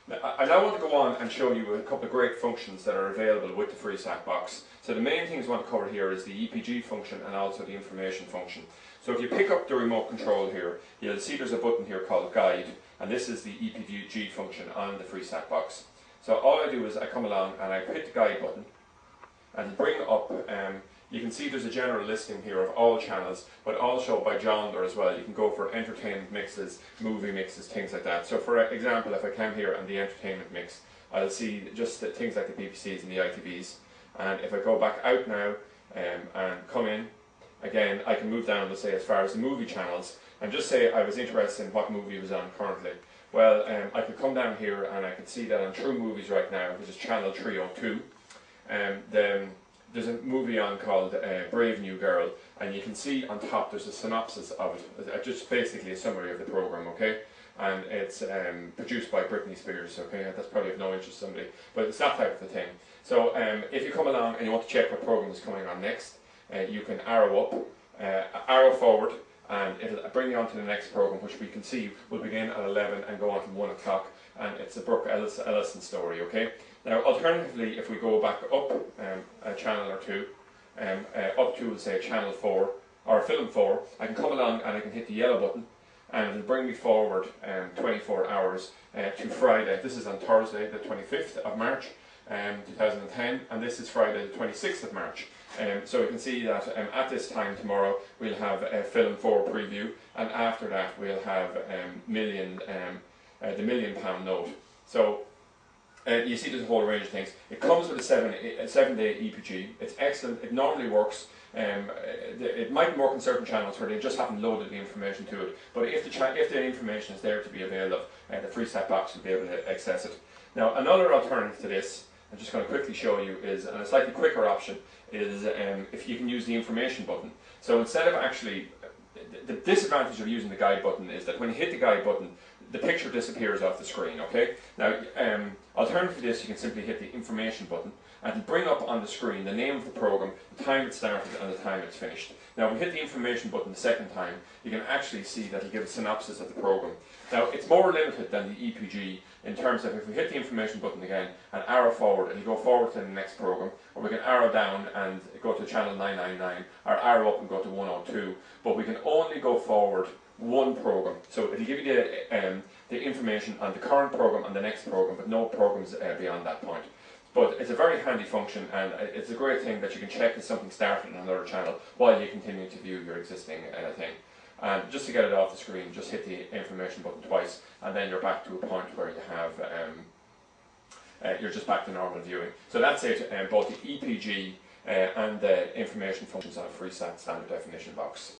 I now want to go on and show you a couple of great functions that are available with the Freesat box. So the main things I want to cover here is the EPG function and also the information function. So if you pick up the remote control here, you'll see there's a button here called Guide, and this is the EPG function on the Freesat box. So all I do is I come along and I hit the Guide button, and bring up, you can see there's a general listing here of all channels, but also by genre as well. You can go for entertainment mixes, movie mixes, things like that. So for example, if I come here on the entertainment mix, I'll see just things like the BBCs and the ITVs. And if I go back out now and come in, again, I can move down, let's say, as far as the movie channels, and just say I was interested in what movie was on currently. Well, I could come down here and I can see that on True Movies right now, which is channel 302, there's a movie on called Brave New Girl, and you can see on top there's a synopsis of it, just basically a summary of the program, okay? And it's produced by Britney Spears, okay? That's probably of no interest to somebody, but it's that type of a thing. So if you come along and you want to check what program is coming on next, you can arrow up, arrow forward, and it'll bring you on to the next program, which we can see will begin at 11 and go on to 1 o'clock, and it's a Brooke Ellison story, okay? Now, alternatively, if we go back up a channel or two, up to, say, channel 4, or film 4, I can come along and I can hit the yellow button, and it'll bring me forward 24 hours to Friday. This is on Thursday, the 25th of March, 2010, and this is Friday, the 26th of March. So you can see that at this time tomorrow, we'll have a film 4 preview, and after that, we'll have the £1 million note. So, you see there's a whole range of things. It comes with a 7-day EPG. It's excellent. It normally works. It might work on certain channels where they just haven't loaded the information to it. But if the information is there to be availed of, the Freesat box will be able to access it. Now, another alternative to this, I'm just going to quickly show you, is, and a slightly quicker option, is if you can use the information button. So instead of actually, the disadvantage of using the guide button is that when you hit the guide button, the picture disappears off the screen, okay? Now, alternative to this, you can simply hit the information button, and it'll bring up on the screen the name of the program, the time it started, and the time it's finished. Now, if we hit the information button the second time, you can actually see that it'll give a synopsis of the program. Now, it's more limited than the EPG in terms of if we hit the information button again and arrow forward, it'll go forward to the next program, or we can arrow down and go to channel 999, or arrow up and go to 102, but we can only go forward one program. So it'll give you the information on the current program and the next program, but no programs beyond that point. But it's a very handy function, and it's a great thing that you can check if something started on another channel while you continue to view your existing thing. And just to get it off the screen, just hit the information button twice, and then you're back to a point where you have you're just back to normal viewing. So that's it, both the EPG and the information functions on a Freesat standard definition box.